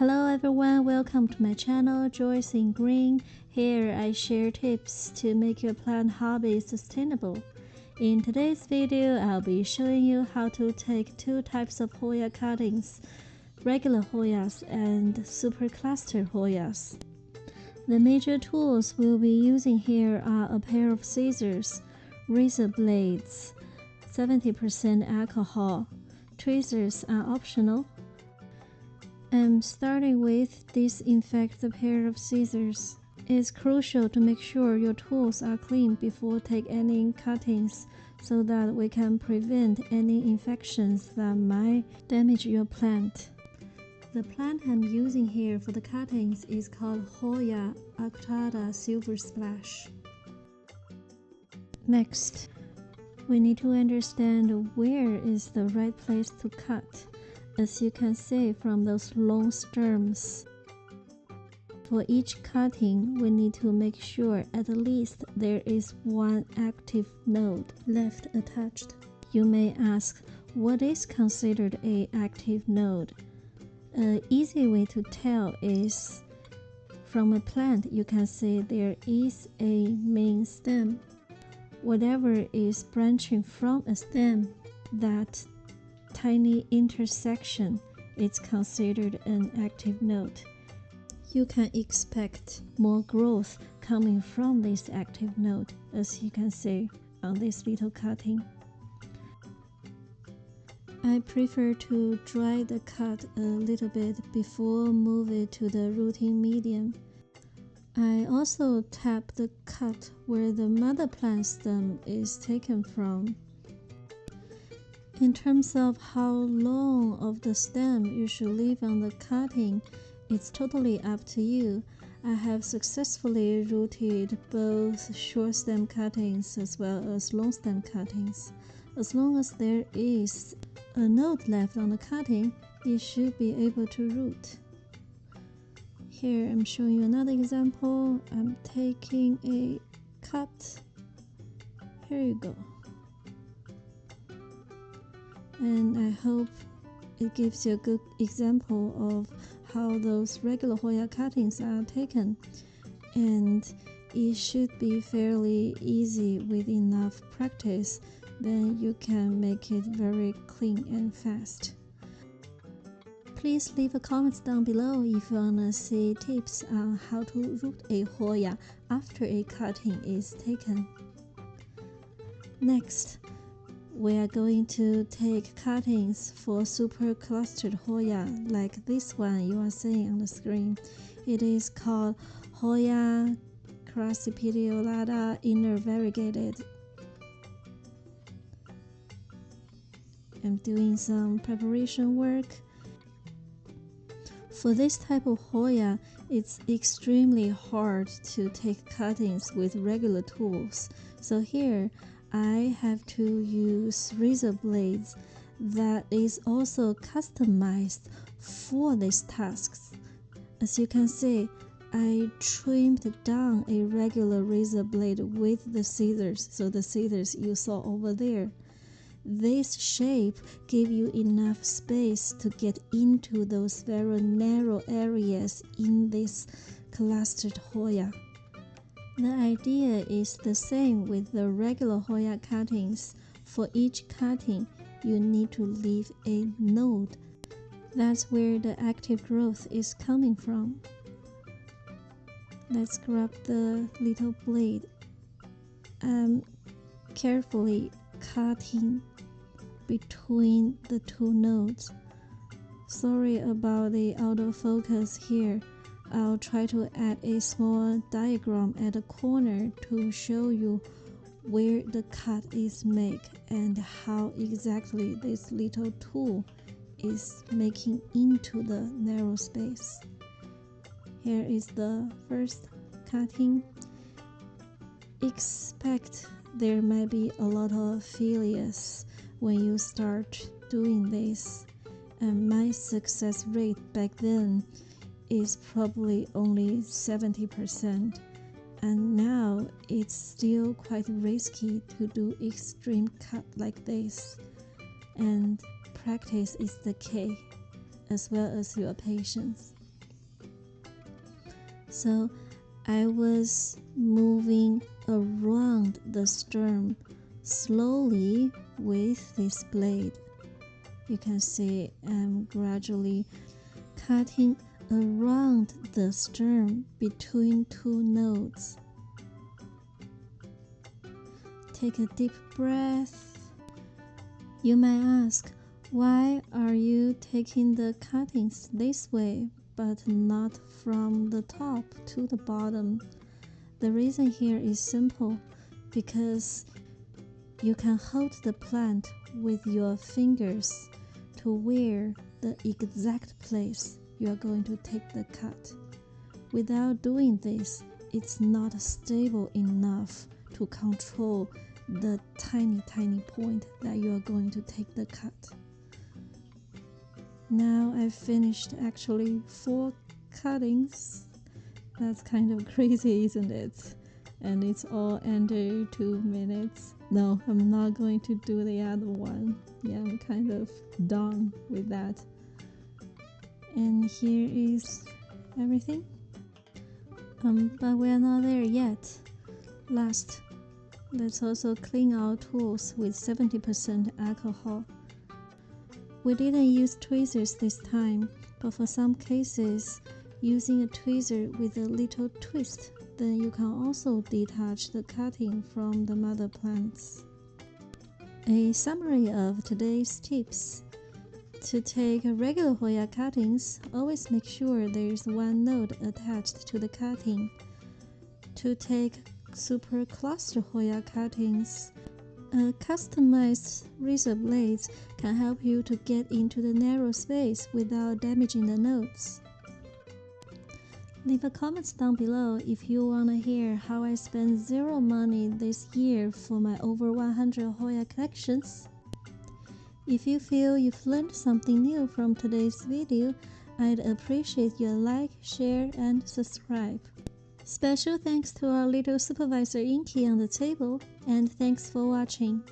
Hello everyone, welcome to my channel Joyce in Green. Here I share tips to make your plant hobby sustainable. In today's video, I'll be showing you how to take two types of Hoya cuttings, regular Hoyas and super cluster Hoyas. The major tools we'll be using here are a pair of scissors, razor blades, 70% alcohol. Tweezers are optional. I'm starting with disinfect the pair of scissors. It's crucial to make sure your tools are clean before take any cuttings so that we can prevent any infections that might damage your plant. The plant I'm using here for the cuttings is called Hoya Arcata Silver Splash. Next, we need to understand where is the right place to cut. As you can see from those long stems. For each cutting, we need to make sure at least there is one active node left attached. You may ask, what is considered an active node? An easy way to tell is from a plant you can see there is a main stem. Whatever is branching from a stem, that tiny intersection is considered an active node. You can expect more growth coming from this active node, as you can see on this little cutting. I prefer to dry the cut a little bit before move it to the rooting medium. I also tap the cut where the mother plant stem is taken from. In terms of how long of the stem you should leave on the cutting, it's totally up to you. I have successfully rooted both short stem cuttings as well as long stem cuttings. As long as there is a node left on the cutting, it should be able to root. Here I'm showing you another example. I'm taking a cut. Here you go. And I hope it gives you a good example of how those regular Hoya cuttings are taken. And it should be fairly easy with enough practice, then you can make it very clean and fast. Please leave a comment down below if you wanna see tips on how to root a Hoya after a cutting is taken. Next, we are going to take cuttings for super clustered Hoya like this one you are seeing on the screen. It is called Hoya crassipediolata inner variegated. I'm doing some preparation work. For this type of Hoya, it's extremely hard to take cuttings with regular tools. So here, I have to use razor blades that is also customized for these tasks. As you can see, I trimmed down a regular razor blade with the scissors, so the scissors you saw over there. This shape gives you enough space to get into those very narrow areas in this clustered Hoya. The idea is the same with the regular Hoya cuttings. For each cutting, you need to leave a node. That's where the active growth is coming from. Let's grab the little blade. I'm carefully cutting between the two nodes. Sorry about the autofocus here. I'll try to add a small diagram at the corner to show you where the cut is made and how exactly this little tool is making into the narrow space. Here is the first cutting. Expect there might be a lot of failures when you start doing this, and my success rate back then is probably only 70%, and now it's still quite risky to do extreme cut like this, and practice is the key, as well as your patience. So I was moving around the stem slowly with this blade. You can see I'm gradually cutting around the stem between two nodes. Take a deep breath. You might ask, why are you taking the cuttings this way, but not from the top to the bottom? The reason here is simple, because you can hold the plant with your fingers to where the exact place you are going to take the cut. Without doing this, it's not stable enough to control the tiny point that you are going to take the cut. Now I've finished actually 4 cuttings. That's kind of crazy, isn't it? And it's all under 2 minutes. No, I'm not going to do the other one. Yeah, I'm kind of done with that. And here is everything. But we are not there yet. Last, let's also clean our tools with 70% alcohol. We didn't use tweezers this time, but for some cases, using a tweezer with a little twist, then you can also detach the cutting from the mother plants. A summary of today's tips. To take regular Hoya cuttings, always make sure there's one node attached to the cutting. To take super cluster Hoya cuttings, customized razor blades can help you to get into the narrow space without damaging the nodes. Leave a comment down below if you want to hear how I spent zero money this year for my over 100 Hoya collections. If you feel you've learned something new from today's video, I'd appreciate your like, share, and subscribe. Special thanks to our little supervisor Inky on the table, and thanks for watching.